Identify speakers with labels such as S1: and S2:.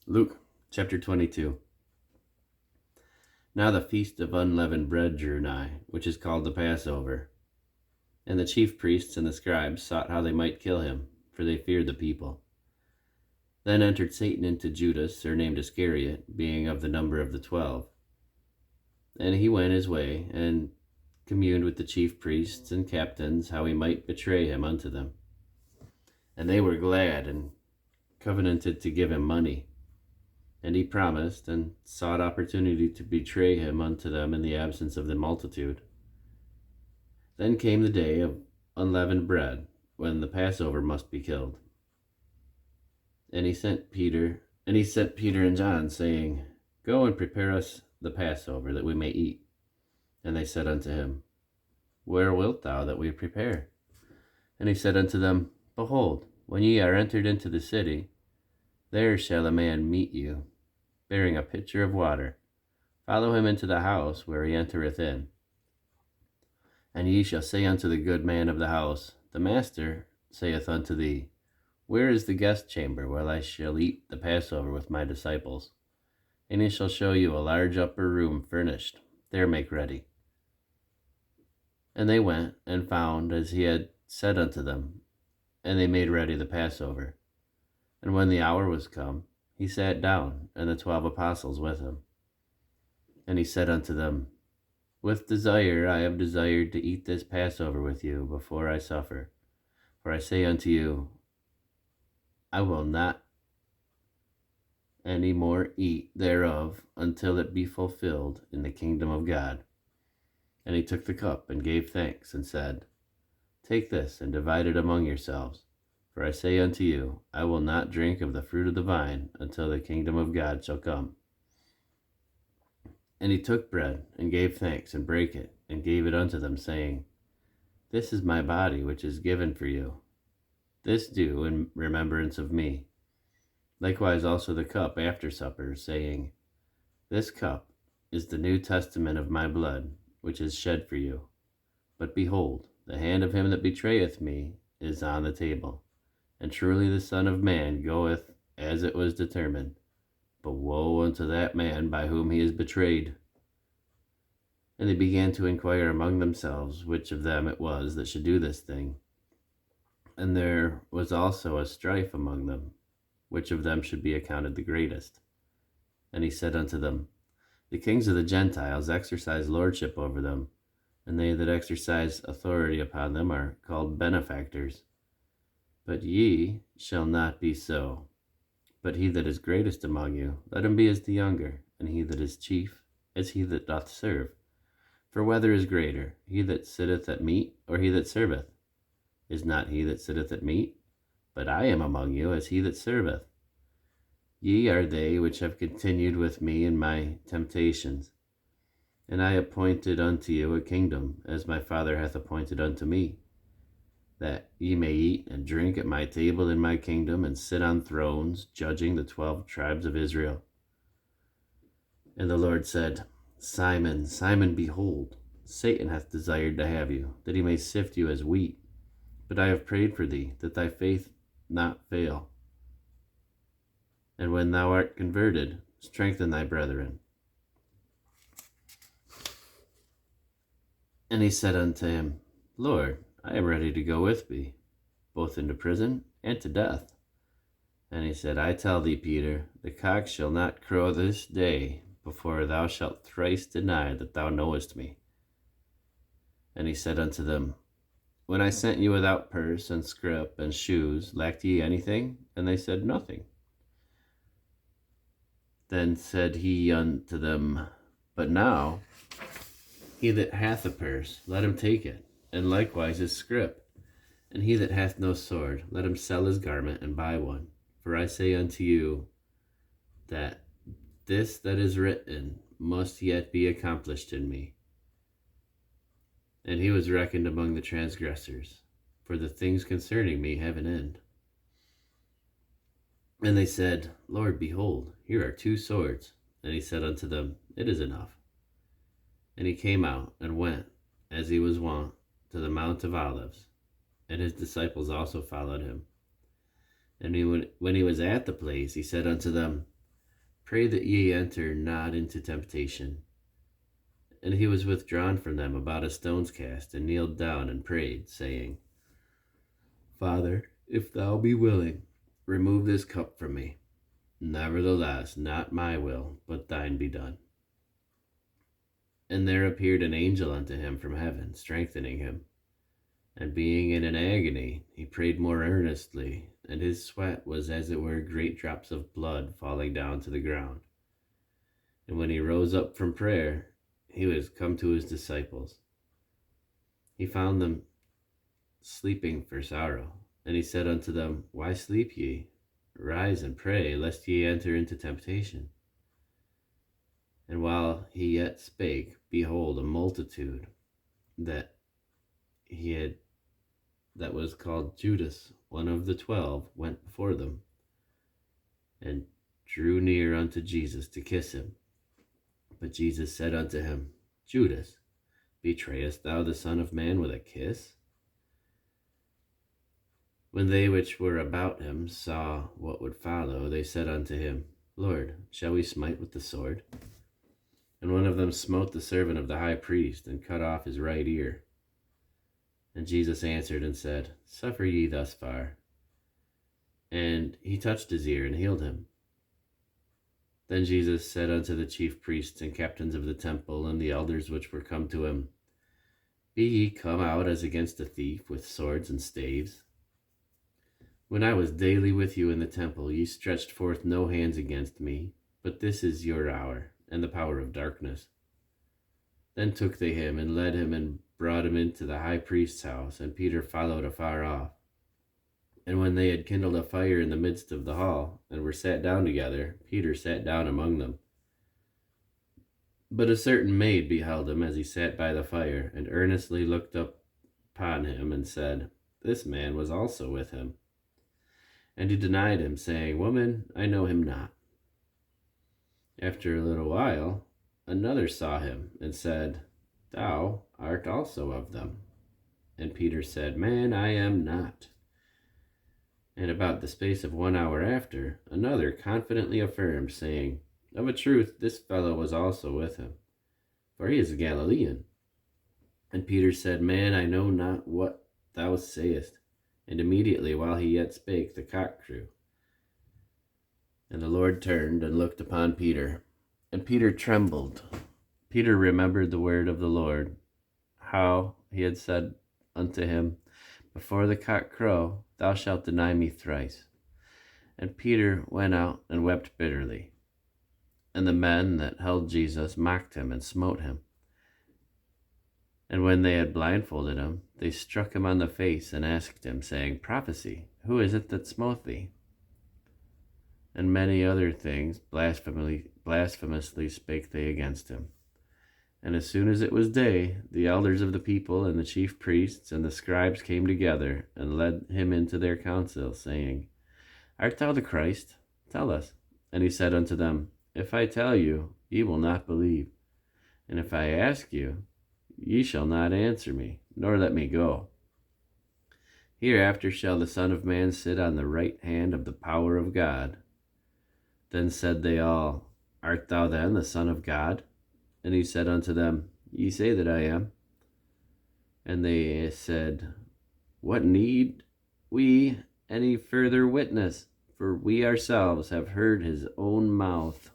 S1: Luke chapter 22. Now the feast of unleavened bread drew nigh, which is called the Passover. And the chief priests and the scribes sought how they might kill him, for they feared the people. Then entered Satan into Judas, surnamed Iscariot, being of the number of the 12. And he went his way, and communed with the chief priests and captains how he might betray him unto them. And they were glad, and covenanted to give him money. And he promised, and sought opportunity to betray him unto them in the absence of the multitude. Then came the day of unleavened bread, when the Passover must be killed. And he sent Peter and John, saying, Go and prepare us the Passover, that we may eat. And they said unto him, Where wilt thou that we prepare? And he said unto them, Behold, when ye are entered into the city, there shall a man meet you, bearing a pitcher of water. Follow him into the house where he entereth in. And ye shall say unto the good man of the house, The master saith unto thee, Where is the guest chamber where I shall eat the Passover with my disciples? And he shall show you a large upper room furnished. There make ready. And they went and found as he had said unto them, and they made ready the Passover. And when the hour was come, he sat down, and the 12 apostles with him. And he said unto them, With desire I have desired to eat this Passover with you before I suffer. For I say unto you, I will not any more eat thereof until it be fulfilled in the kingdom of God. And he took the cup and gave thanks, and said, Take this and divide it among yourselves. For I say unto you, I will not drink of the fruit of the vine until the kingdom of God shall come. And he took bread, and gave thanks, and brake it, and gave it unto them, saying, This is my body, which is given for you. This do in remembrance of me. Likewise also the cup after supper, saying, This cup is the New Testament of my blood, which is shed for you. But behold, the hand of him that betrayeth me is on the table. And truly the Son of Man goeth as it was determined. But woe unto that man by whom he is betrayed. And they began to inquire among themselves which of them it was that should do this thing. And there was also a strife among them, which of them should be accounted the greatest. And he said unto them, The kings of the Gentiles exercise lordship over them, and they that exercise authority upon them are called benefactors. But ye shall not be so. But he that is greatest among you, let him be as the younger, and he that is chief, as he that doth serve. For whether is greater, he that sitteth at meat, or he that serveth? Is not he that sitteth at meat? But I am among you as he that serveth. Ye are they which have continued with me in my temptations. And I appointed unto you a kingdom, as my Father hath appointed unto me, that ye may eat and drink at my table in my kingdom, and sit on thrones, judging the 12 tribes of Israel. And the Lord said, Simon, Simon, behold, Satan hath desired to have you, that he may sift you as wheat. But I have prayed for thee, that thy faith not fail. And when thou art converted, strengthen thy brethren. And he said unto him, Lord, I am ready to go with thee, both into prison and to death. And he said, I tell thee, Peter, the cock shall not crow this day before thou shalt thrice deny that thou knowest me. And he said unto them, When I sent you without purse and scrip and shoes, lacked ye anything? And they said, Nothing. Then said he unto them, But now he that hath a purse, let him take it, and likewise his scrip. And he that hath no sword, let him sell his garment and buy one. For I say unto you, that this that is written must yet be accomplished in me. And he was reckoned among the transgressors, for the things concerning me have an end. And they said, Lord, behold, here are 2 swords. And he said unto them, It is enough. And he came out, and went, as he was wont, to the Mount of Olives, and his disciples also followed him. And when he was at the place, he said unto them, Pray that ye enter not into temptation. And he was withdrawn from them about a stone's cast, and kneeled down and prayed, saying, Father, if thou be willing, remove this cup from me. Nevertheless, not my will, but thine be done. And there appeared an angel unto him from heaven, strengthening him. And being in an agony, he prayed more earnestly, and his sweat was as it were great drops of blood falling down to the ground. And when he rose up from prayer, he was come to his disciples. He found them sleeping for sorrow, and he said unto them, Why sleep ye? Rise and pray, lest ye enter into temptation. And while he yet spake, behold, a multitude that was called Judas, one of the 12, went before them, and drew near unto Jesus to kiss him. But Jesus said unto him, Judas, betrayest thou the Son of Man with a kiss? When they which were about him saw what would follow, they said unto him, Lord, shall we smite with the sword? And one of them smote the servant of the high priest, and cut off his right ear. And Jesus answered and said, Suffer ye thus far. And he touched his ear and healed him. Then Jesus said unto the chief priests and captains of the temple and the elders which were come to him, Be ye come out as against a thief with swords and staves? When I was daily with you in the temple, ye stretched forth no hands against me, but this is your hour, and the power of darkness. Then took they him, and led him, and brought him into the high priest's house, and Peter followed afar off. And when they had kindled a fire in the midst of the hall, and were sat down together, Peter sat down among them. But a certain maid beheld him as he sat by the fire, and earnestly looked up upon him, and said, This man was also with him. And he denied him, saying, Woman, I know him not. After a little while, another saw him, and said, Thou art also of them. And Peter said, Man, I am not. And about the space of 1 hour after, another confidently affirmed, saying, Of a truth, this fellow was also with him, for he is a Galilean. And Peter said, Man, I know not what thou sayest. And immediately, while he yet spake, the cock crew. And the Lord turned and looked upon Peter. And Peter trembled. Peter remembered the word of the Lord, how he had said unto him, Before the cock crow, thou shalt deny me thrice. And Peter went out and wept bitterly. And the men that held Jesus mocked him and smote him. And when they had blindfolded him, they struck him on the face and asked him, saying, Prophesy, who is it that smote thee? And many other things blasphemously spake they against him. And as soon as it was day, the elders of the people and the chief priests and the scribes came together, and led him into their council, saying, Art thou the Christ? Tell us. And he said unto them, If I tell you, ye will not believe. And if I ask you, ye shall not answer me, nor let me go. Hereafter shall the Son of Man sit on the right hand of the power of God. Then said they all, Art thou then the Son of God? And he said unto them, Ye say that I am. And they said, What need we any further witness? For we ourselves have heard his own mouth